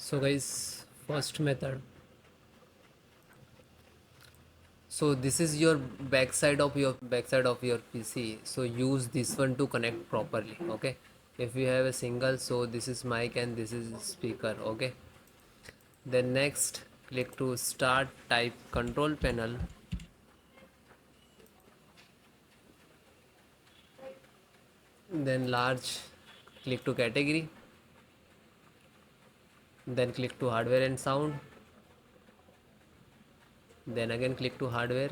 So guys, first method. So this is your backside of your PC. So use this one to connect properly. Okay. If you have a single, so this is mic and this is speaker. Okay. Then next, click to start. Type control panel. Then large. Click to category. Then click to hardware and sound. Then again click to hardware.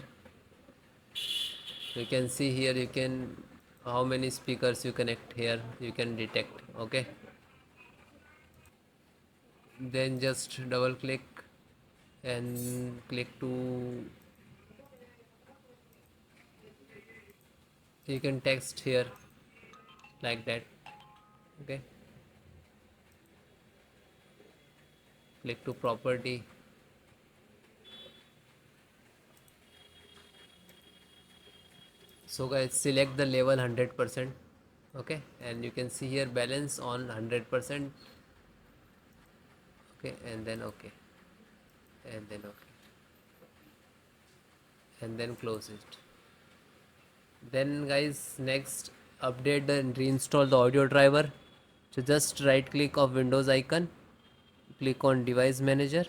You can see here you can how many speakers you connect here you can detect. Okay, then just double click and click to you can text here like that. Okay, click to property. So guys, select the level 100%. Okay, and you can see here balance on 100%. Okay, and then okay, and then okay, and then close it. Then guys, next update and reinstall the audio driver. So just right click of Windows icon, click on device manager.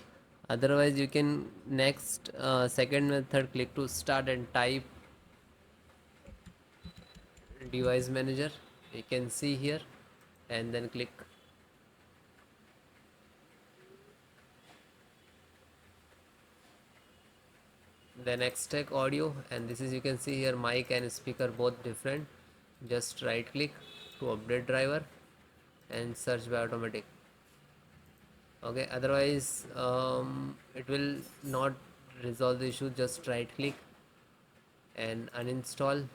Otherwise you can next second method, click to start and type device manager. You can see here and then click. Then extract audio, and this is you can see here mic and speaker both different. Just right click to update driver and search by automatic. Okay, otherwise it will not resolve the issue. Just right click and uninstall.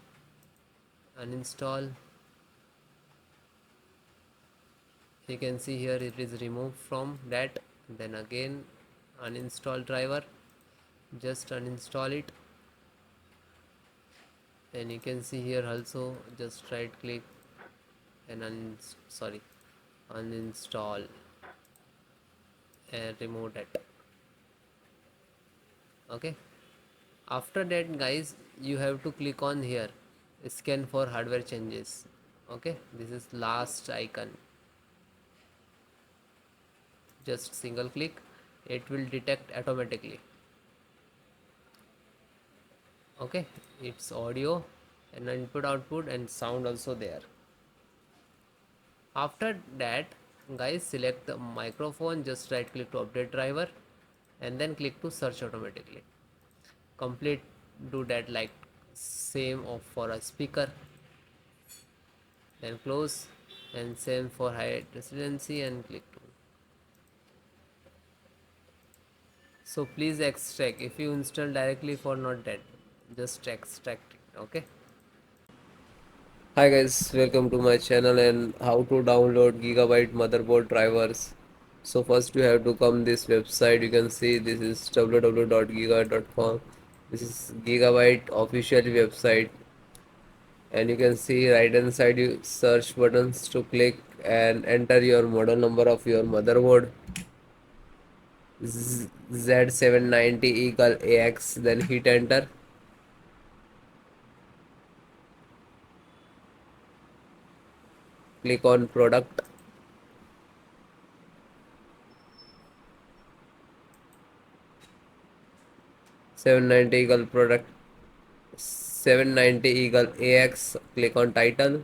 You can see here it is removed from that. Then again uninstall driver, just uninstall it. And you can see here also just right click and uninstall and remove that. Okay, after that guys, you have to click on here scan for hardware changes. Okay, this is last icon. Just single click, it will detect automatically. Okay, it's audio and input output and sound also there. After that guys, select the microphone, just right click to update driver and then click to search automatically. Complete do that like same of for a speaker, then close, and same for high residency and click to. So please extract. If you install directly for not that, just extract it. Okay. Hi guys, welcome to my channel and how to download Gigabyte motherboard drivers. So first you have to come this website. You can see this is www.gigabyte.com. This is Gigabyte official website, and you can see right hand side you search buttons to click and enter your model number of your motherboard. Z790 equal AX, then hit enter. Click on product. $790 equal product. $790 equal AX. Click on title.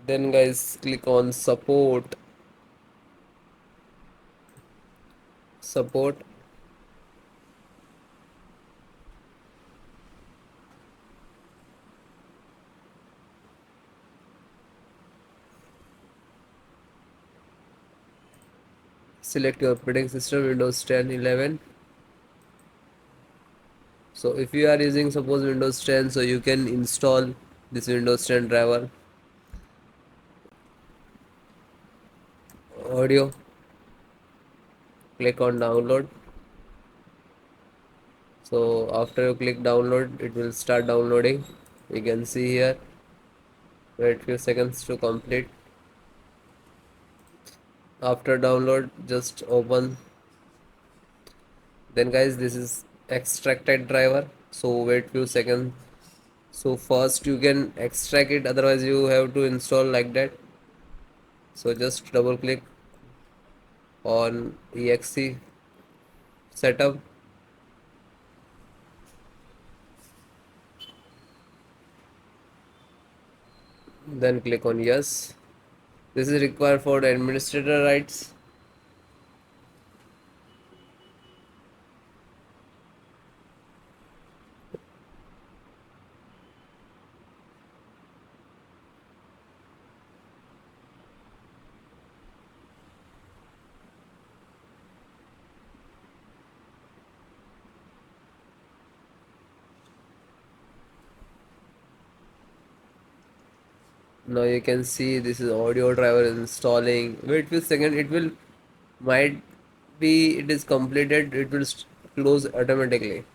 Then guys, click on support. Select your operating system, Windows 10, 11. So if you are using suppose Windows 10, so you can install this Windows 10 driver. Audio, click on download. So after you click download, it will start downloading. You can see here, wait few seconds to complete. After download, just open. Then guys, this is extracted driver, so wait few seconds. So first you can extract it, otherwise you have to install like that. So just double click on exe setup, then click on yes. This is required for the administrator rights. Now you can see this is audio driver installing. Wait few second, it will might be it is completed, it will close automatically.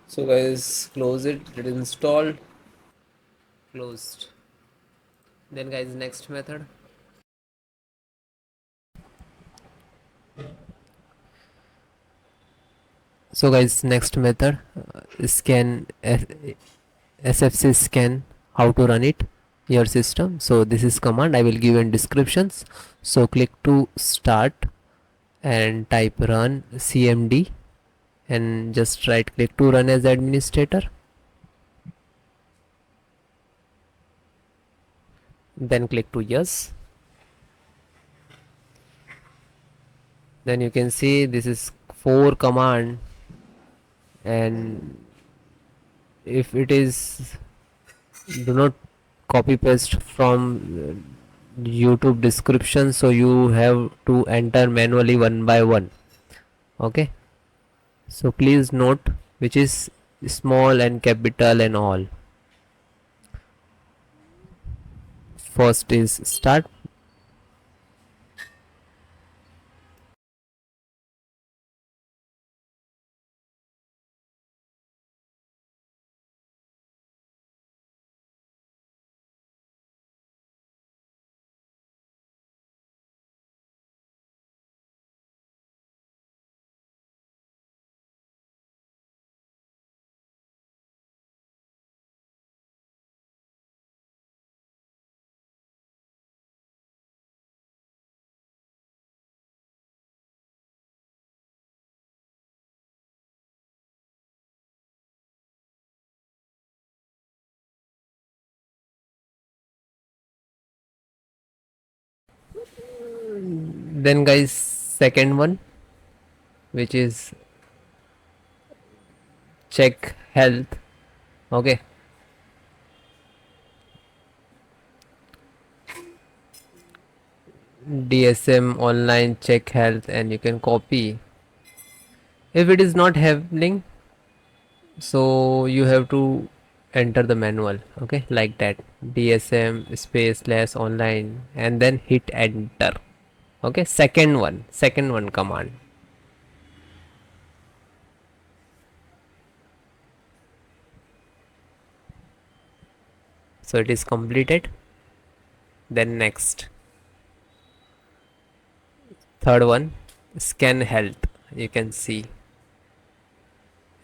So guys, close it, it is installed, closed. Then guys, next method. So guys, next method, scan SFC scan, how to run it your system. So this is command I will give in descriptions. So click to start and type run cmd and just right click to run as administrator, then click to yes. Then you can see this is 4 command, and if it is, do not copy paste from YouTube description, so you have to enter manually one by one. Okay, so please note which is small and capital and all. First is start, then guys second one, which is check health. Okay, DSM online check health, and you can copy. If it is not happening, so you have to enter the manual. Okay, like that, DSM space less online, and then hit enter. Okay, second one command. So it is completed. Then next, third one, scan health, you can see,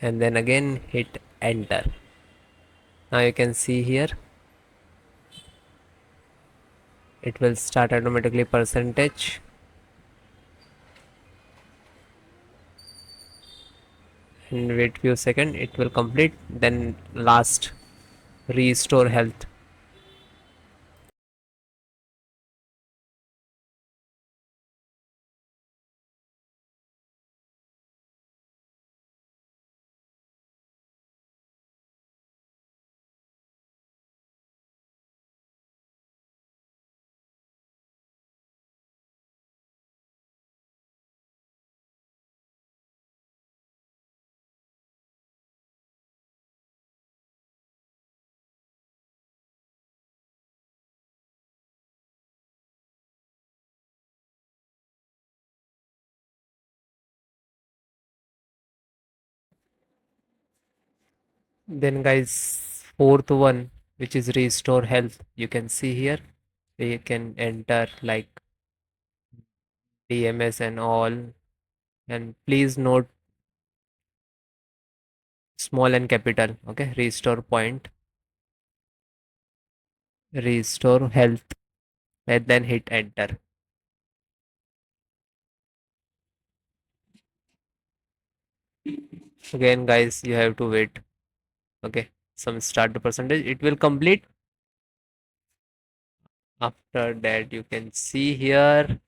and then again hit enter. Now you can see here it will start automatically percentage, and wait few seconds, it will complete. Then last, restore health. Then guys, fourth one, which is restore health. You can see here, we can enter like DMS and all. And please note small and capital. Okay, restore point, restore health, and then hit enter. Again, guys, you have to wait. Okay, some start the percentage. It will complete. After that, you can see here